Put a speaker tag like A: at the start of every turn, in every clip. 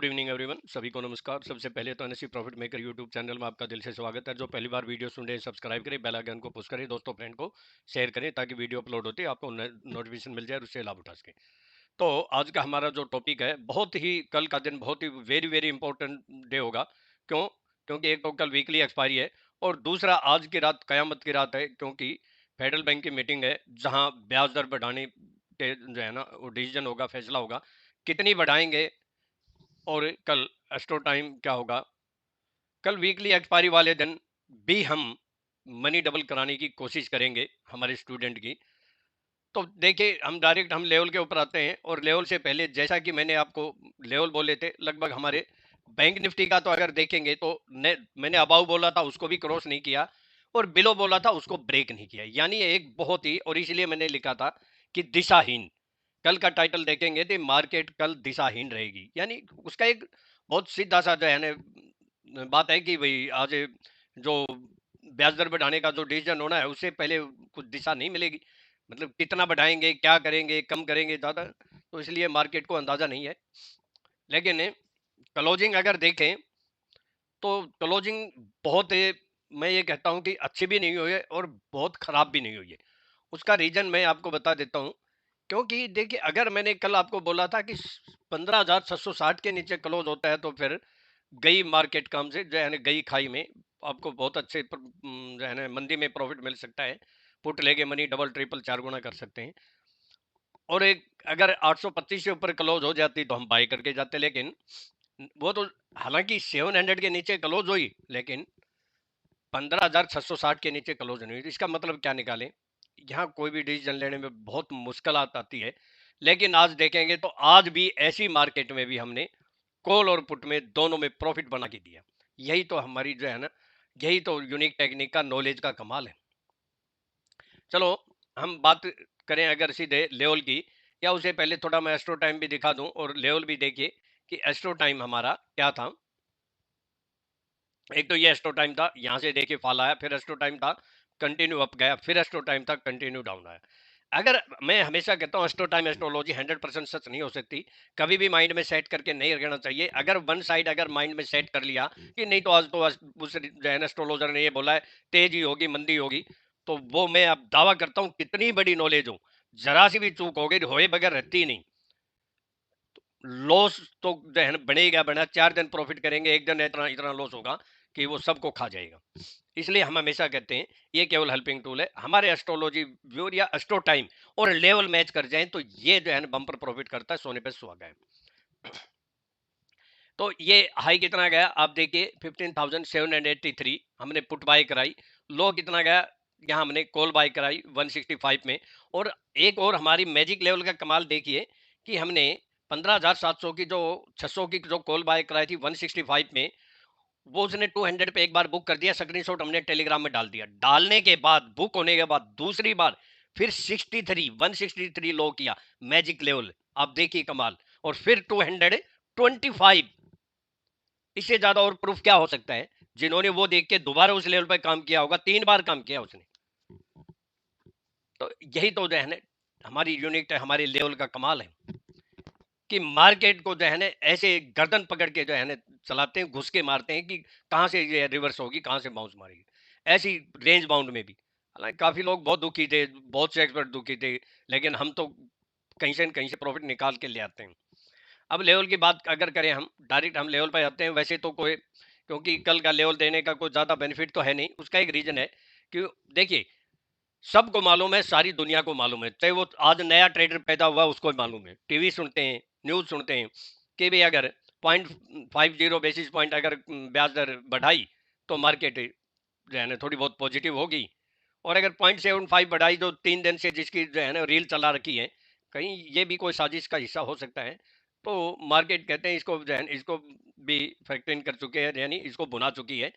A: Good evening everyone, सभी को नमस्कार। सबसे पहले तो NSC profit maker YouTube channel में आपका दिल से स्वागत है। जो पहली बार वीडियो सुन रहे हैं सब्सक्राइब करें, बेल आइकन को पुश करें, दोस्तों फ्रेंड को शेयर करें ताकि वीडियो अपलोड होती है आपको नोटिफिकेशन मिल जाए और उससे लाभ उठा सके। तो आज का हमारा जो टॉपिक है, बहुत ही कल का दिन बहुत ही वेरी वेरी इंपॉर्टेंट डे होगा। क्यों? क्योंकि एक तो कल वीकली एक्सपायरी है और दूसरा आज की रात कयामत की रात है, क्योंकि फेडरल बैंक की मीटिंग है जहां ब्याज दर बढ़ाने के जो है ना वो डिसीजन होगा, फैसला होगा कितनी बढ़ाएंगे। और कल एस्ट्रो टाइम क्या होगा? कल वीकली एक्सपायरी वाले दिन भी हम मनी डबल कराने की कोशिश करेंगे हमारे स्टूडेंट की। तो देखिए, हम डायरेक्ट हम लेवल के ऊपर आते हैं और लेवल से पहले जैसा कि मैंने आपको लेवल बोले थे, लगभग हमारे बैंक निफ्टी का तो अगर देखेंगे तो मैंने अबाउ बोला था उसको भी क्रॉस नहीं किया और बिलो बोला था उसको ब्रेक नहीं किया, यानी एक बहुत ही, और इसलिए मैंने लिखा था कि दिशाहीन। कल का टाइटल देखेंगे तो मार्केट कल दिशाहीन रहेगी, यानी उसका एक बहुत सीधा सा जो है ना बात है कि भाई आज जो ब्याज दर बढ़ाने का जो डिसीजन होना है उससे पहले कुछ दिशा नहीं मिलेगी। मतलब कितना बढ़ाएंगे, क्या करेंगे, कम करेंगे, ज़्यादा, तो इसलिए मार्केट को अंदाज़ा नहीं है। लेकिन क्लोजिंग अगर देखें तो क्लोजिंग बहुत मैं ये कहता हूँ कि अच्छी भी नहीं हुई है और बहुत खराब भी नहीं हुई है। उसका रीजन मैं आपको बता देता हूँ। क्योंकि देखिए, अगर मैंने कल आपको बोला था कि 15,760 के नीचे क्लोज होता है तो फिर गई मार्केट काम से जो है ना, गई खाई में। आपको बहुत अच्छे जो है ना मंदी में प्रॉफिट मिल सकता है। पुट लेके मनी डबल ट्रिपल 4 गुना कर सकते हैं। और एक अगर 825 से ऊपर क्लोज हो जाती तो हम बाई करके जाते, लेकिन वो तो हालांकि 700 के नीचे क्लोज हुई लेकिन 15,660 के नीचे क्लोज नहीं हुई। इसका मतलब क्या निकालें? यहाँ कोई भी डिसीजन लेने में बहुत मुश्किल आती है। लेकिन आज देखेंगे तो आज भी ऐसी मार्केट में भी हमने कॉल और पुट में दोनों में प्रॉफिट बना के दिया। यही तो हमारी जो है ना, यही तो यूनिक टेक्निक का नॉलेज का कमाल है। चलो, हम बात करें अगर सीधे लेवल की, या उससे पहले थोड़ा मैं एस्ट्रो टाइम भी दिखा दूं और लेवल भी देखिए कि एस्ट्रो टाइम हमारा क्या था। एक तो ये एस्ट्रो टाइम था, यहां से देखिए फॉल आया, फिर एस्ट्रो टाइम था कंटिन्यू अप गया, फिर एस्ट्रो टाइम था कंटिन्यू डाउन आया। अगर मैं हमेशा कहता हूँ एस्ट्रो टाइम एस्ट्रोलॉजी 100% सच नहीं हो सकती। कभी भी माइंड में सेट करके नहीं रखना चाहिए। अगर वन साइड अगर माइंड में सेट कर लिया कि नहीं तो आज उस जो है एस्ट्रोलॉजर ने ये बोला है तेजी होगी, मंदी होगी, तो वो मैं अब दावा करता हूँ कितनी बड़ी नॉलेज हो, जरा सी भी चूक होगी होए बगैर रहती ही नहीं। लॉस तो जो है ना बनेगा बना, 4 दिन प्रॉफिट करेंगे, एक दिन इतना इतना लॉस होगा कि वो सबको खा जाएगा। इसलिए हम हमेशा कहते हैं ये केवल हेल्पिंग टूल है। हमारे एस्ट्रोलॉजी व्यूअर या एस्ट्रो टाइम और लेवल मैच कर जाए तो ये जो है ना बम्पर प्रॉफिट करता है, सोने पे सुहागा है। तो ये हाई कितना गया आप देखिए, 15,783 हमने पुट बाय कराई। लो कितना गया? यहाँ हमने कॉल बाय कराई 165 में। और एक और हमारी मैजिक लेवल का कमाल देखिए कि हमने 15,700 की जो 600 की जो कॉल बाय कराई थी 165 में, वो उसने 200 पे एक बार बुक कर दिया। स्क्रीनशॉट हमने टेलीग्राम में डाल दिया। डालने के बाद बुक होने के बाद दूसरी बार फिर 163 लो किया मैजिक लेवल। आप देखिए कमाल। और फिर 225। इससे ज्यादा और प्रूफ क्या हो सकता है? जिन्होंने वो देख के दोबारा उस लेवल पर काम किया होगा, 3 बार काम किया उसने। तो यही तो जो है ना हमारी यूनिक हमारे लेवल का कमाल है कि मार्केट को जो है ना ऐसे गर्दन पकड़ के जो है ना चलाते हैं, घुस के मारते हैं कि कहां से ये रिवर्स होगी, कहां से बाउंस मारेगी। ऐसी रेंज बाउंड में भी हालांकि काफी लोग बहुत दुखी थे, बहुत से एक्सपर्ट दुखी थे, लेकिन हम तो कहीं से न कहीं से प्रॉफिट निकाल के ले आते हैं। अब लेवल की बात अगर करें, हम डायरेक्ट हम लेवल पर आते हैं। वैसे तो कोई, क्योंकि कल का लेवल देने का कोई ज्यादा बेनिफिट तो है नहीं। उसका एक रीजन है कि देखिए, सबको मालूम है, सारी दुनिया को मालूम है, चाहे वो आज नया ट्रेडर पैदा हुआ उसको मालूम है, टीवी सुनते हैं, न्यूज सुनते हैं कि भाई अगर 0.50 बेसिस पॉइंट अगर ब्याज दर बढ़ाई तो मार्केट जो है ना थोड़ी बहुत पॉजिटिव होगी। और अगर 0.75 बढ़ाई तो 3 दिन से जिसकी जो है ना रील चला रखी है, कहीं ये भी कोई साजिश का हिस्सा हो सकता है। तो मार्केट कहते हैं इसको जो है इसको भी फैक्टर इन कर चुके हैं, यानी इसको भुना चुकी है।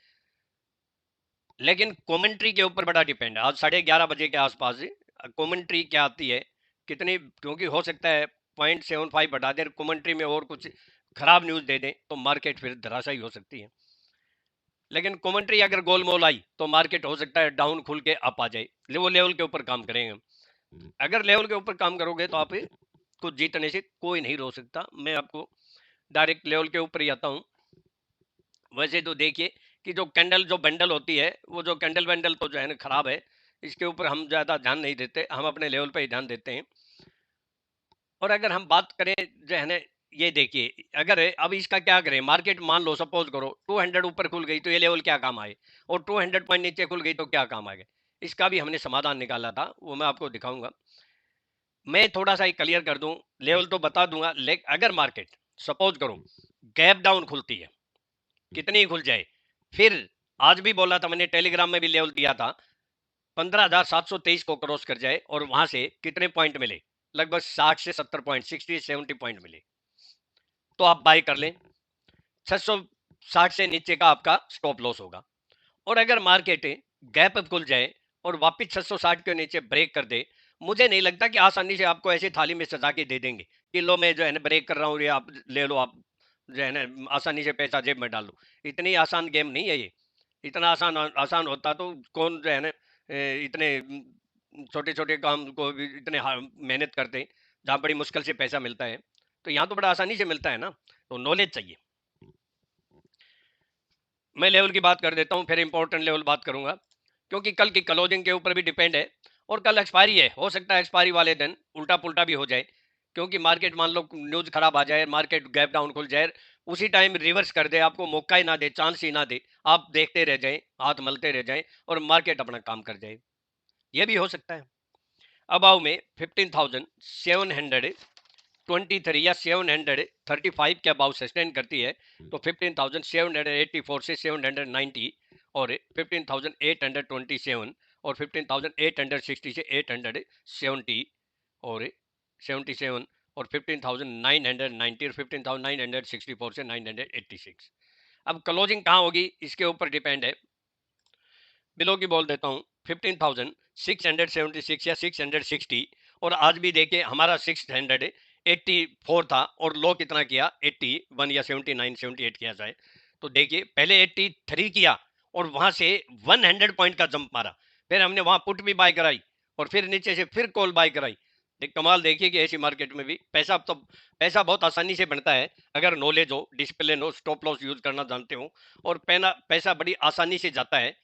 A: लेकिन कमेंट्री के ऊपर बड़ा डिपेंड है। आज 11:30 के आसपास कमेंट्री क्या आती है, कितनी, क्योंकि हो सकता है 0.75 बढ़ा दें, कमेंट्री में और कुछ खराब न्यूज दे दें तो मार्केट फिर धराशायी हो सकती है। लेकिन कमेंट्री अगर गोलमोल आई तो मार्केट हो सकता है डाउन खुल के अप आ जाए। वो लेवल के ऊपर काम करेंगे। अगर लेवल के ऊपर काम करोगे तो आप को जीतने से कोई नहीं रोक सकता। मैं आपको डायरेक्ट लेवल के ऊपर ही आता हूँ। वैसे तो देखिए कि जो कैंडल जो बंडल होती है, वो जो कैंडल वैंडल तो जो है ना खराब है, इसके ऊपर हम ज़्यादा ध्यान नहीं देते, हम अपने लेवल पे ही ध्यान देते हैं। और अगर हम बात करें जो है ना, ये देखिए अगर अब इसका क्या करें, मार्केट मान लो सपोज करो 200 ऊपर खुल गई तो ये लेवल क्या काम आए, और 200 पॉइंट नीचे खुल गई तो क्या काम आएगा। इसका भी हमने समाधान निकाला था, वो मैं आपको दिखाऊंगा। मैं थोड़ा सा ही क्लियर कर दूं, लेवल तो बता दूंगा, लेकिन अगर मार्केट सपोज करो गैप डाउन खुलती है, कितनी खुल जाए, फिर आज भी बोला था मैंने, टेलीग्राम में भी लेवल दिया था, 15,723 को क्रॉस कर जाए और वहां से कितने पॉइंट मिले, लगभग 60 से 70 पॉइंट, 60-70 पॉइंट मिले, तो आप बाय कर लें। 660 से नीचे का आपका स्टॉप लॉस होगा। और अगर मार्केट गैप अप खुल जाए और वापस 660 के नीचे ब्रेक कर दे, मुझे नहीं लगता कि आसानी से आपको ऐसी थाली में सजा के दे देंगे कि लो मैं जो है ना ब्रेक कर रहा हूँ, ये आप ले लो, आप जो है ना आसानी से पैसा जेब में डाल लो। इतनी आसान गेम नहीं है ये। इतना आसान आसान होता तो कौन जो है ना इतने छोटे छोटे काम को भी इतने मेहनत करते, जहाँ बड़ी मुश्किल से पैसा मिलता है। तो यहाँ तो बड़ा आसानी से मिलता है ना। तो नॉलेज चाहिए। मैं लेवल की बात कर देता हूँ, फिर इंपॉर्टेंट लेवल बात करूंगा, क्योंकि कल की क्लोजिंग के ऊपर भी डिपेंड है। और कल एक्सपायरी है, हो सकता है एक्सपायरी वाले दिन उल्टा पुल्टा भी हो जाए, क्योंकि मार्केट मान लो न्यूज खराब आ जाए, मार्केट गैप डाउन खुल जाए, उसी टाइम रिवर्स कर दे, आपको मौका ही ना दे, चांस ही ना दे, आप देखते रह जाए, हाथ मलते रह जाए और मार्केट अपना काम कर जाए। ये भी हो सकता है। अबाव में 15,723 या 735 के अबाउ सस्टेन करती है, तो 15,784 से 790, और 15,827 और 15,860 से 870 और 77 और 15,990 और 15,964 से 986। अब क्लोजिंग कहाँ होगी इसके ऊपर डिपेंड है। बिलो की बोल देता हूँ 15,676 या 660, और आज भी देखिए हमारा 684 था और लो कितना किया, 81 या 79 78 किया जाए तो देखिए पहले 83 किया और वहां से 100 पॉइंट का जंप मारा, फिर हमने वहां पुट भी बाय कराई और फिर नीचे से फिर कॉल बाय कराई। देख कमाल देखिए कि ऐसी मार्केट में भी पैसा, तो पैसा बहुत आसानी से बनता है अगर नॉलेज हो, डिसिप्लिन हो, स्टॉप लॉस यूज करना जानते हो, और पैसा बड़ी आसानी से जाता है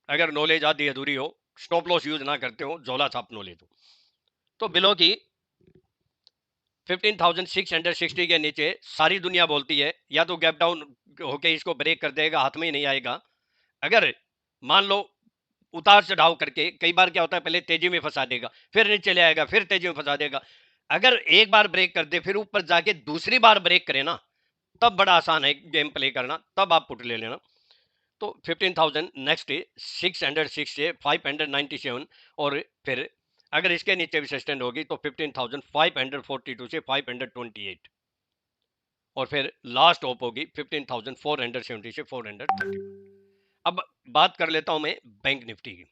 A: अगर नॉलेज आधी अधूरी हो, स्टॉप लॉस यूज ना करते हो, झोला छाप नॉलेज हो। तो बिलो की 15,660 के नीचे सारी दुनिया बोलती है या तो गैप डाउन होके इसको ब्रेक कर देगा, हाथ में ही नहीं आएगा। अगर मान लो उतार चढ़ाव करके, कई बार क्या होता है पहले तेजी में फंसा देगा, फिर नीचे ले आएगा, फिर तेजी में फंसा देगा, अगर एक बार ब्रेक कर दे फिर ऊपर जाके दूसरी बार ब्रेक करे ना, तब बड़ा आसान है गेम प्ले करना, तब आप पुट ले लेना। तो 15,000 नेक्स्ट 606 से 597, और फिर अगर इसके नीचे भी सस्टेन होगी तो 15,542 से 528, और फिर लास्ट ऑप होगी 15,470 से 430। अब बात कर लेता हूं मैं बैंक निफ्टी की।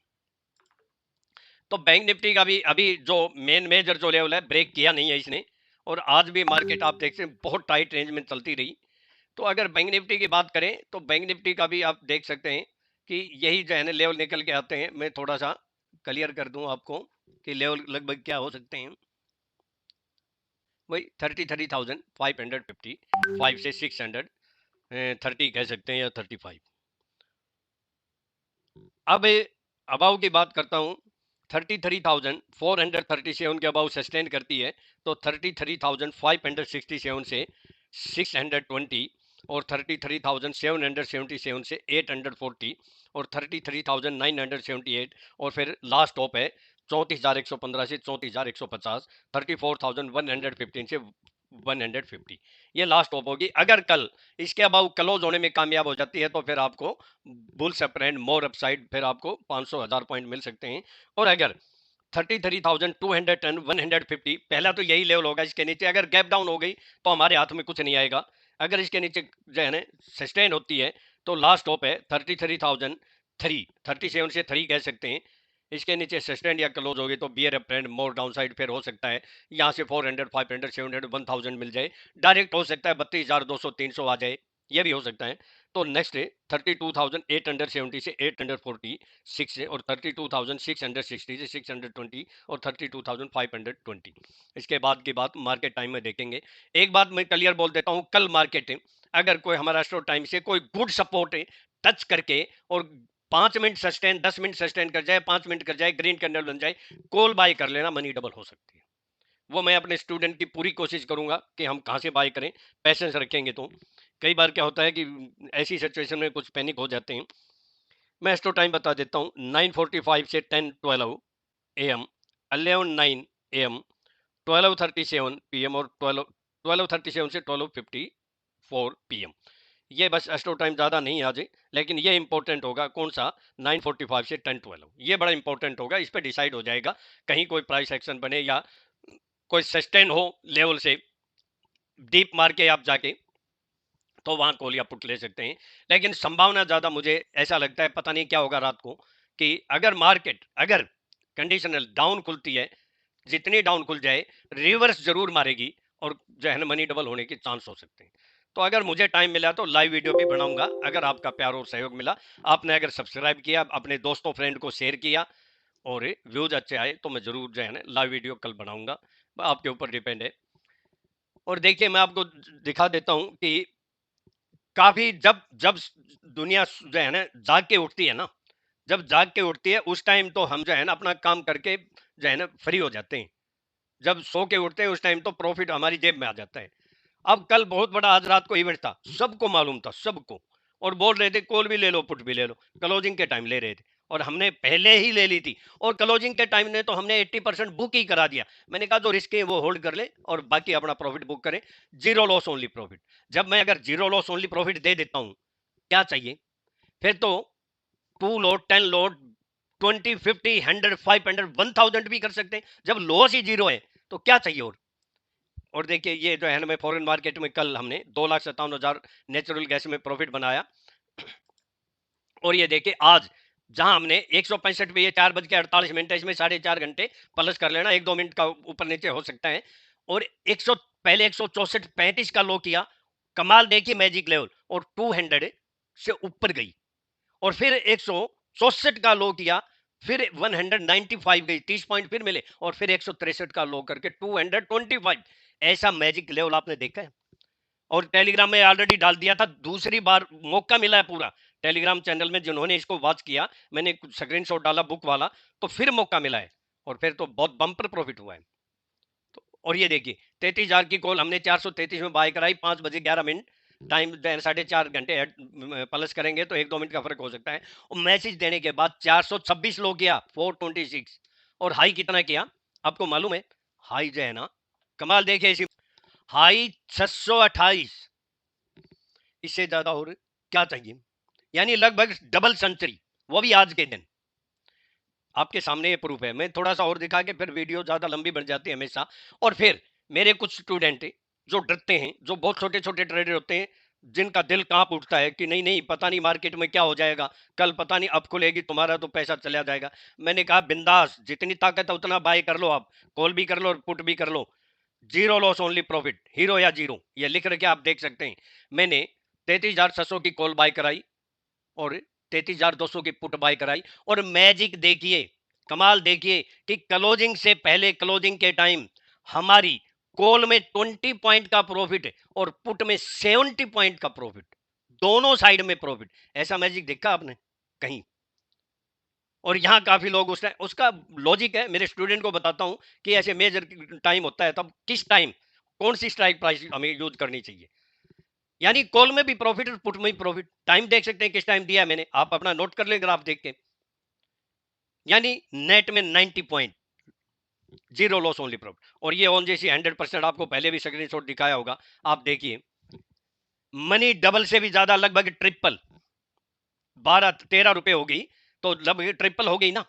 A: तो बैंक निफ्टी का भी अभी जो मेजर जो लेवल है ब्रेक किया नहीं है इसने, और आज भी मार्केट आप देखते हैं बहुत टाइट रेंज में चलती रही। तो अगर बैंक निफ्टी की बात करें तो बैंक निफ्टी का भी आप देख सकते हैं कि यही जो है ना लेवल निकल के आते हैं। मैं थोड़ा सा क्लियर कर दूं आपको कि लेवल लगभग क्या हो सकते हैं। वही 33,550, 5 से 630 कह सकते हैं या 35। अब अबाव की बात करता हूं, 33,437 के अबाव सस्टेन करती है, तो 33,567 से 620, और 33,777 से 840, और 33,978, और फिर लास्ट टॉप है 34,115 से 34,150, 34,115 से 150, ये लास्ट टॉप होगी। अगर कल इसके अबाउ क्लोज होने में कामयाब हो जाती है तो फिर आपको बुल्स अपरेंड मोर अपसाइड, फिर आपको 500 1000 पॉइंट मिल सकते हैं। और अगर 33,210 150, पहला तो यही लेवल होगा, इसके नीचे अगर गैप डाउन हो गई तो हमारे हाथ में कुछ नहीं आएगा। अगर इसके नीचे जो है ना सस्टेन होती है तो लास्ट टॉप है 33,003, 37 से 3 कह सकते हैं। इसके नीचे सस्टेन या क्लोज होगी तो बियर अप ट्रेंड मोर डाउन साइड, फिर हो सकता है यहाँ से 400 500 700 1000 मिल जाए, डायरेक्ट हो सकता है 32,200 300 आ जाए, ये भी हो सकता है। तो नेक्स्ट है 32,870 से 846 से, और 32,660 से 620, और 32,520। इसके बाद की बात मार्केट टाइम में देखेंगे। एक बात मैं क्लियर बोल देता हूं, कल मार्केट है, अगर कोई हमारा स्टॉक टाइम से कोई गुड सपोर्ट है टच करके और 5 मिनट सस्टेन, 10 मिनट सस्टेन कर जाए, 5 मिनट कर जाए, ग्रीन कैंडल बन जाए, कॉल बाय कर लेना, मनी डबल हो सकती है। वो मैं अपने स्टूडेंट की पूरी कोशिश करूंगा कि हम कहां से बाय करें, पैसेंस रखेंगे तो। कई बार क्या होता है कि ऐसी सिचुएशन में कुछ पैनिक हो जाते हैं। मैं स्टॉक टाइम बता देता हूं, 9:45 से 10:12 AM, 11:09 AM, 12:37 PM, और 12:37 से 12:54 PM। ये बस स्टॉक टाइम ज़्यादा नहीं आज, लेकिन ये इंपॉर्टेंट होगा कौन सा, 9:45 से 10:12, ये बड़ा इंपॉर्टेंट होगा। इस पर डिसाइड हो जाएगा कहीं कोई प्राइस एक्शन बने या कोई सस्टेन हो लेवल से डीप मार के आप जाके, तो वहां कॉल या पुट ले सकते हैं। लेकिन संभावना ज्यादा मुझे ऐसा लगता है, पता नहीं क्या होगा रात को, कि अगर मार्केट अगर कंडीशनल डाउन खुलती है, जितनी डाउन खुल जाए रिवर्स जरूर मारेगी, और जो है ना मनी डबल होने के चांस हो सकते हैं। तो अगर मुझे टाइम मिला तो लाइव वीडियो भी बनाऊंगा, अगर आपका प्यार और सहयोग मिला, आपने अगर सब्सक्राइब किया, अपने दोस्तों फ्रेंड को शेयर किया, और व्यूज अच्छे आए, तो मैं जरूर जो है ना लाइव वीडियो कल बनाऊंगा। आपके ऊपर डिपेंड है। और देखिए मैं आपको दिखा देता हूं कि काफी जब जब दुनिया जो है ना जाग के उठती है ना, जब जाग के उठती है उस टाइम तो हम जो है ना अपना काम करके जो है ना फ्री हो जाते हैं। जब सो के उठते हैं उस टाइम तो प्रॉफिट हमारी जेब में आ जाता है। अब कल बहुत बड़ा आज रात को इवेंट था, सबको मालूम था, सबको, और बोल रहे थे कॉल भी ले लो, पुट भी ले लो, क्लोजिंग के टाइम ले रहे थे, और हमने पहले ही ले ली थी, और क्लोजिंग के टाइम ने तो हमने 80% बुक ही करा दिया। मैंने कहा जो रिस्क है वो होल्ड कर ले और बाकी अपना प्रॉफिट बुक करें, जीरो लॉस ओनली प्रॉफिट। जब मैं अगर जीरो लॉस ओनली प्रॉफिट दे देता हूं, क्या चाहिए फिर तो, 2 लोड, 10 लोड, 20, 50, 100, 500, 1000 भी कर सकते हैं। जब लॉस ही जीरो है तो क्या चाहिए और देखिए ये जो है ना, मैं फॉरेन मार्केट में कल हमने 2,57,000 नेचुरल गैस में प्रॉफिट बनाया। और ये देखिए आज जहां हमने 165 पे, ये 4:48 इसमें 4.5 घंटे प्लस कर लेना, 1-2 मिनट का ऊपर नीचे हो सकता है। और 100 पहले 164.35 का लो किया, कमाल देखिए मैजिक लेवल, और 200 से ऊपर गई, और फिर 164 का लो किया, फिर 195 गई, 30 पॉइंट फिर मिले, और फिर 163 का लो करके 225। ऐसा मैजिक लेवल आपने देखा है? और टेलीग्राम में ऑलरेडी डाल दिया था, दूसरी बार मौका मिला है पूरा टेलीग्राम चैनल में, जिन्होंने इसको वॉच किया, मैंने स्क्रीनशॉट डाला बुक वाला, तो फिर मौका मिला है, और फिर तो बहुत बम्पर प्रॉफिट हुआ है। तो और ये देखिए 33,000 की कॉल हमने 433 में बाय कराई, 5:11 टाइम, 4.5 घंटे प्लस करेंगे तो 1-2 मिनट का फर्क हो सकता है। और मैसेज देने के बाद 426 लो किया, 426, और हाई कितना किया आपको मालूम है? हाई जो है ना, कमाल देखिए इसी, हाई 628, इससे ज्यादा और क्या चाहिए? यानी लगभग डबल सेंचुरी, वो भी आज के दिन। आपके सामने ये प्रूफ है। मैं थोड़ा सा और दिखा के फिर वीडियो ज्यादा लंबी बढ़ जाती है हमेशा। और फिर मेरे कुछ स्टूडेंट जो डरते हैं, जो बहुत छोटे छोटे ट्रेडर होते हैं, जिनका दिल कांप उठता है कि नहीं नहीं पता नहीं मार्केट में क्या हो जाएगा, कल पता नहीं अब खुलेगी, तुम्हारा तो पैसा चला जाएगा। मैंने कहा बिंदास, जितनी ताकत है उतना बाय कर लो, आप कॉल भी कर लो और पुट भी कर लो, zero loss only profit, hero या जीरो, ये लिख रखे आप देख सकते हैं। मैंने 33,600 की कॉल बाय कराई, और 33,200 की पुट बाय कराई, और मैजिक देखिए, कमाल देखिए कि क्लोजिंग से पहले, क्लोजिंग के टाइम हमारी कॉल में 20 पॉइंट का प्रॉफिट है, और पुट में 70 पॉइंट का प्रॉफिट, दोनों साइड में प्रॉफिट। ऐसा मैजिक देखा आपने कहीं? और यहाँ काफी लोग उसका लॉजिक है, मेरे स्टूडेंट को बताता हूं कि ऐसे मेजर टाइम होता है, तब किस टाइम कौन सी स्ट्राइक प्राइस हमें यूज करनी चाहिए। यानी कॉल में भी प्रॉफिट और पुट में भी प्रॉफिट, टाइम देख सकते हैं किस टाइम दिया है मैंने, आप अपना नोट कर लें ग्राफ देख के। यानी नेट में 90 point, zero loss only profit, और ये ऑन जैसी 100% आपको पहले भी स्क्रीनशॉट दिखाया होगा, आप देखिए मनी डबल से भी ज्यादा, लगभग ट्रिपल, 12-13 रुपए हो गई, तो लगभग ट्रिपल हो गई ना।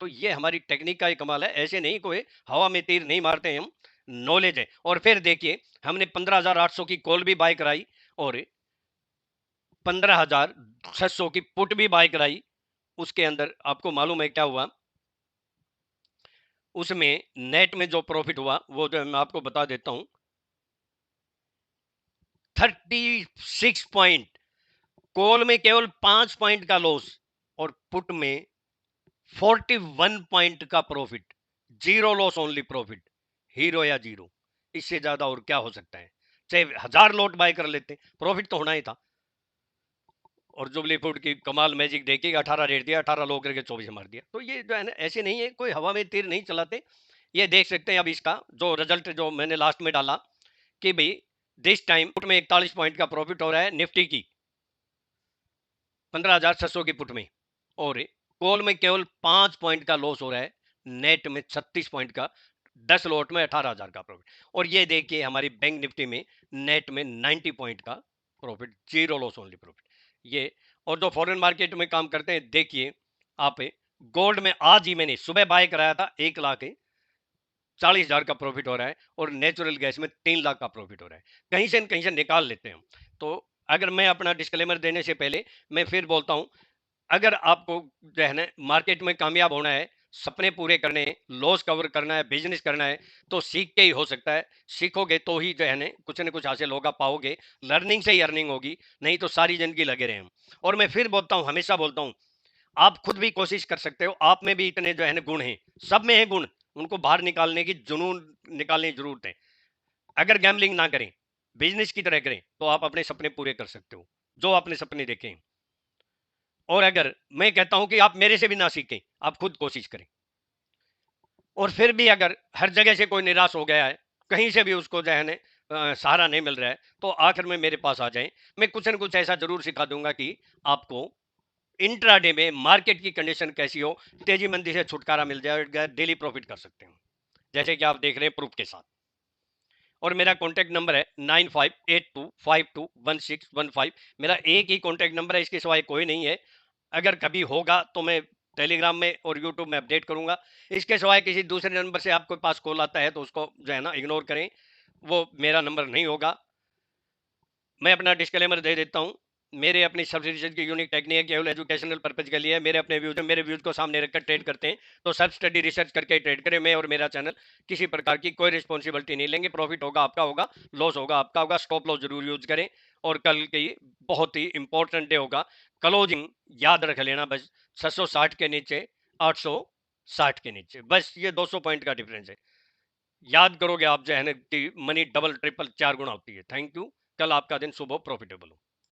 A: तो ये हमारी टेक्निक का ही कमाल है, ऐसे नहीं कोई हवा में तीर नहीं मारते हम, नॉलेज है। और फिर देखिए हमने 15,800 की कॉल भी बाय कराई, और 15,600 की पुट भी बाय कराई। उसके अंदर आपको मालूम है क्या हुआ? उसमें नेट में जो प्रॉफिट हुआ वो जो मैं आपको बता देता हूं, 36 पॉइंट कॉल में केवल 5 पॉइंट का लॉस और पुट में 41 पॉइंट का profit, zero loss only profit, hero या जीरो, इससे ज्यादा और क्या हो सकता है। चाहे 1000 लॉट बाय कर लेते, प्रॉफिट तो होना ही था। और जुबली फूड की कमाल मैजिक देखिए, 18 रेट दिया, 18 लो करके 24 मार दिया। तो ये जो है ना, ऐसे नहीं है, कोई हवा में तीर नहीं चलाते। ये देख सकते हैं अब इसका जो रिजल्ट जो मैंने लास्ट में डाला कि भाई दिस टाइम पुट में 41 पॉइंट का प्रॉफिट हो रहा है निफ्टी की 15,600 की पुट में, और कॉल में केवल 5 पॉइंट का लॉस हो रहा है, नेट में 36 पॉइंट का, 10 लॉट में 18,000 का प्रॉफिट। और ये देखिए हमारी बैंक निफ्टी में नेट में 90 पॉइंट का profit, zero loss only profit. ये और जो फॉरेन मार्केट में काम करते हैं, देखिए आप गोल्ड में आज ही मैंने सुबह बाय कराया था 1,40,000 का प्रॉफिट हो रहा है, और नेचुरल गैस में 3 लाख का प्रॉफिट हो रहा है। कहीं से निकाल लेते हैं हम। तो अगर मैं अपना डिस्क्लेमर देने से पहले मैं फिर बोलता हूं, अगर आपको जो है ना मार्केट में कामयाब होना है, सपने पूरे करने हैं, लॉस कवर करना है, बिजनेस करना है, तो सीख के ही हो सकता है। सीखोगे तो ही जो है ना कुछ हासिल होगा, पाओगे। लर्निंग से ही अर्निंग होगी, नहीं तो सारी जिंदगी लगे रहे हम। और मैं फिर बोलता हूँ, हमेशा बोलता हूँ, आप खुद भी कोशिश कर सकते हो, आप में भी इतने जो है ना गुण हैं, सब में है गुण, उनको बाहर निकालने की जुनून निकालने की जरूरत है। अगर गैम्बलिंग ना करें, बिजनेस की तरह करें, तो आप अपने सपने पूरे कर सकते हो, जो आपने सपने देखे। और अगर मैं कहता हूं कि आप मेरे से भी ना सीखें, आप खुद कोशिश करें। और फिर भी अगर हर जगह से कोई निराश हो गया है, कहीं से भी उसको जो है ना सहारा नहीं मिल रहा है, तो आखिर में मेरे पास आ जाएं। मैं कुछ ना कुछ ऐसा जरूर सिखा दूंगा कि आपको इंट्राडे में मार्केट की कंडीशन कैसी हो, तेजी मंदी से छुटकारा मिल जाएगा, डेली प्रॉफिट कर सकते हैं, जैसे कि आप देख रहे हैं प्रूफ के साथ। और मेरा कॉन्टैक्ट नंबर है 9582521615। मेरा एक ही कॉन्टैक्ट नंबर है, इसके सिवाय कोई नहीं है। अगर कभी होगा तो मैं टेलीग्राम में और यूट्यूब में अपडेट करूंगा। इसके सिवाय किसी दूसरे नंबर से आपके पास कॉल आता है तो उसको जो है ना इग्नोर करें, वो मेरा नंबर नहीं होगा। मैं अपना डिस्क्लेमर दे देता हूं, मेरे अपनी सब्सिडी की यूनिक टेक्निक केवल एजुकेशनल पर्पज के लिए, मेरे अपने व्यूज को सामने रखकर ट्रेड करते हैं, तो सेल्फ स्टडी रिसर्च करके ट्रेड करें। मैं और मेरा चैनल किसी प्रकार की कोई रिस्पॉन्सिबिलिटी नहीं लेंगे। प्रॉफिट होगा आपका होगा, लॉस होगा आपका होगा। स्टॉप लॉस जरूर यूज करें। और कल की बहुत ही इंपॉर्टेंट डे होगा, क्लोजिंग याद रख लेना, बस 660 के नीचे, 860 के नीचे, बस ये 200 पॉइंट का डिफरेंस है। याद करोगे आप जो है ना, मनी डबल ट्रिपल 4 गुना होती है। Thank you. कल आपका दिन शुभ हो, प्रॉफिटेबल हो।